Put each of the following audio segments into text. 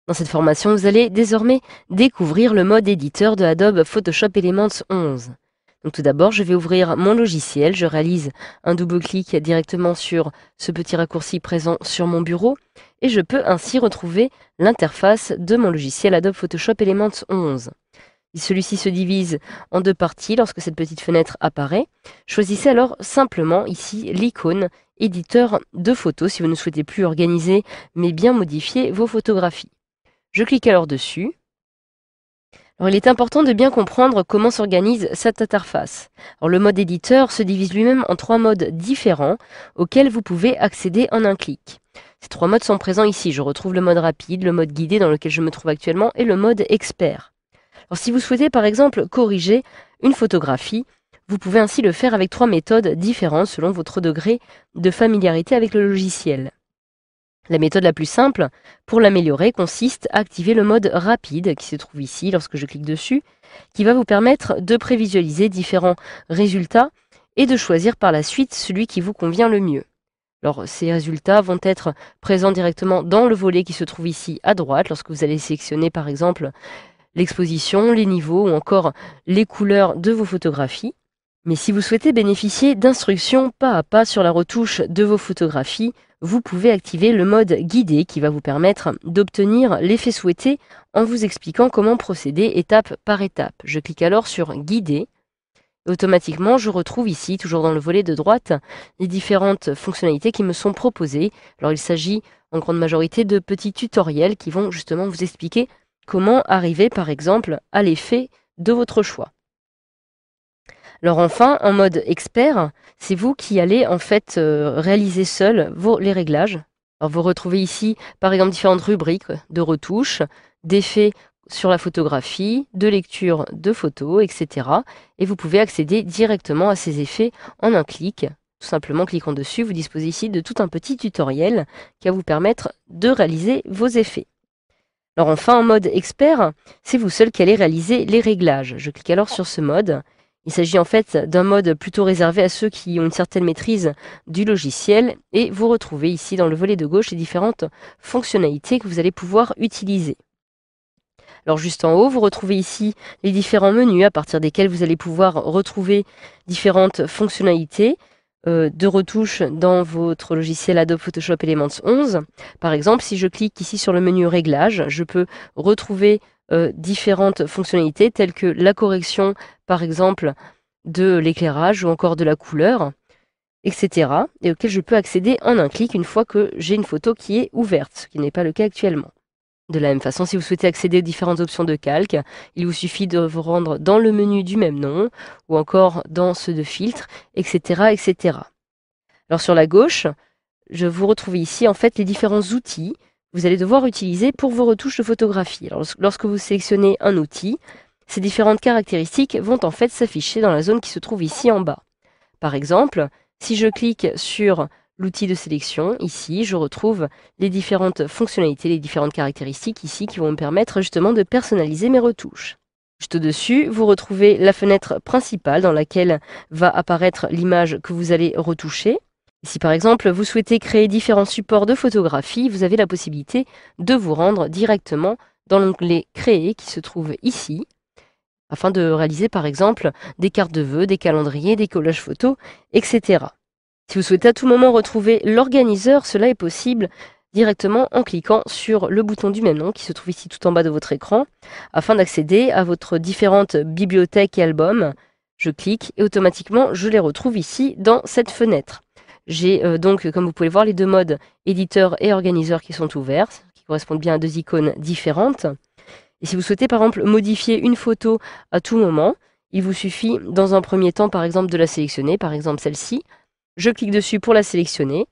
Dans cette formation, vous allez désormais découvrir le mode éditeur de Adobe Photoshop Elements 11. Donc tout d'abord, je vais ouvrir mon logiciel, je réalise un double-clic directement sur ce petit raccourci présent sur mon bureau et je peux ainsi retrouver l'interface de mon logiciel Adobe Photoshop Elements 11. Celui-ci se divise en deux parties lorsque cette petite fenêtre apparaît. Choisissez alors simplement ici l'icône éditeur de photos si vous ne souhaitez plus organiser mais bien modifier vos photographies. Je clique alors dessus. Alors, il est important de bien comprendre comment s'organise cette interface. Alors, le mode éditeur se divise lui-même en 3 modes différents auxquels vous pouvez accéder en un clic. Ces 3 modes sont présents ici. Je retrouve le mode rapide, le mode guidé dans lequel je me trouve actuellement et le mode expert. Alors, si vous souhaitez par exemple corriger une photographie, vous pouvez ainsi le faire avec 3 méthodes différentes selon votre degré de familiarité avec le logiciel. La méthode la plus simple pour l'améliorer consiste à activer le mode rapide qui se trouve ici lorsque je clique dessus, qui va vous permettre de prévisualiser différents résultats et de choisir par la suite celui qui vous convient le mieux. Alors, ces résultats vont être présents directement dans le volet qui se trouve ici à droite lorsque vous allez sélectionner par exemple l'exposition, les niveaux ou encore les couleurs de vos photographies. Mais si vous souhaitez bénéficier d'instructions pas à pas sur la retouche de vos photographies, vous pouvez activer le mode guidé qui va vous permettre d'obtenir l'effet souhaité en vous expliquant comment procéder étape par étape. Je clique alors sur guider. Automatiquement, je retrouve ici, toujours dans le volet de droite, les différentes fonctionnalités qui me sont proposées. Alors il s'agit en grande majorité de petits tutoriels qui vont justement vous expliquer comment arriver par exemple à l'effet de votre choix. Alors enfin, en mode expert, c'est vous qui allez en fait réaliser seul les réglages. Alors vous retrouvez ici par exemple différentes rubriques de retouches, d'effets sur la photographie, de lecture de photos, etc. Et vous pouvez accéder directement à ces effets en un clic. Tout simplement cliquant dessus, vous disposez ici de tout un petit tutoriel qui va vous permettre de réaliser vos effets. Alors enfin, en mode expert, c'est vous seul qui allez réaliser les réglages. Je clique alors sur ce mode. Il s'agit en fait d'un mode plutôt réservé à ceux qui ont une certaine maîtrise du logiciel et vous retrouvez ici dans le volet de gauche les différentes fonctionnalités que vous allez pouvoir utiliser. Alors juste en haut, vous retrouvez ici les différents menus à partir desquels vous allez pouvoir retrouver différentes fonctionnalités de retouche dans votre logiciel Adobe Photoshop Elements 11. Par exemple, si je clique ici sur le menu Réglages, je peux retrouver différentes fonctionnalités telles que la correction, par exemple, de l'éclairage ou encore de la couleur, etc. et auxquelles je peux accéder en un clic une fois que j'ai une photo qui est ouverte, ce qui n'est pas le cas actuellement. De la même façon, si vous souhaitez accéder aux différentes options de calque, il vous suffit de vous rendre dans le menu du même nom ou encore dans ceux de filtre, etc., etc. Alors sur la gauche, je vous retrouve ici en fait les différents outils que vous allez devoir utiliser pour vos retouches de photographie. Alors, lorsque vous sélectionnez un outil, ces différentes caractéristiques vont en fait s'afficher dans la zone qui se trouve ici en bas. Par exemple, si je clique sur l'outil de sélection, ici, je retrouve les différentes fonctionnalités, les différentes caractéristiques ici qui vont me permettre justement de personnaliser mes retouches. Juste au-dessus, vous retrouvez la fenêtre principale dans laquelle va apparaître l'image que vous allez retoucher. Si par exemple vous souhaitez créer différents supports de photographie, vous avez la possibilité de vous rendre directement dans l'onglet Créer qui se trouve ici, afin de réaliser par exemple des cartes de vœux, des calendriers, des collages photos, etc. Si vous souhaitez à tout moment retrouver l'organiseur, cela est possible directement en cliquant sur le bouton du même nom qui se trouve ici tout en bas de votre écran, afin d'accéder à votre différentes bibliothèques et albums. Je clique et automatiquement je les retrouve ici dans cette fenêtre. J'ai donc, comme vous pouvez le voir, les deux modes éditeur et organiseur qui sont ouverts, qui correspondent bien à deux icônes différentes. Et si vous souhaitez par exemple modifier une photo à tout moment, il vous suffit dans un premier temps par exemple de la sélectionner, par exemple celle-ci. Je clique dessus pour la sélectionner.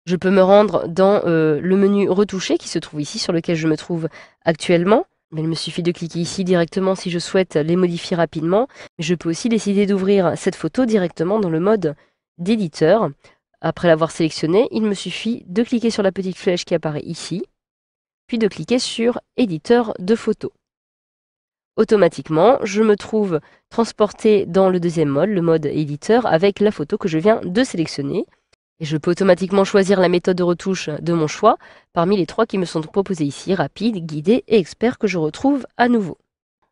Je peux me rendre dans le menu retoucher qui se trouve ici sur lequel je me trouve actuellement. Mais il me suffit de cliquer ici directement si je souhaite les modifier rapidement. Je peux aussi décider d'ouvrir cette photo directement dans le mode d'éditeur. Après l'avoir sélectionnée, il me suffit de cliquer sur la petite flèche qui apparaît ici, puis de cliquer sur éditeur de photos. Automatiquement, je me trouve transporté dans le deuxième mode, le mode éditeur, avec la photo que je viens de sélectionner. Et je peux automatiquement choisir la méthode de retouche de mon choix parmi les 3 qui me sont proposées ici, rapide, guidé et expert, que je retrouve à nouveau.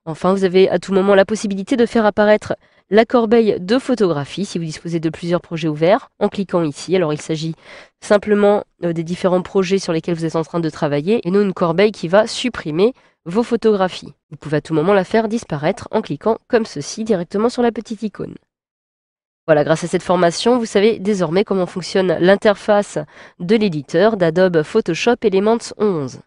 Enfin, vous avez à tout moment la possibilité de faire apparaître la corbeille de photographie si vous disposez de plusieurs projets ouverts en cliquant ici. Alors il s'agit simplement des différents projets sur lesquels vous êtes en train de travailler et non une corbeille qui va supprimer vos photographies. Vous pouvez à tout moment la faire disparaître en cliquant comme ceci directement sur la petite icône. Voilà, grâce à cette formation, vous savez désormais comment fonctionne l'interface de l'éditeur d'Adobe Photoshop Elements 11.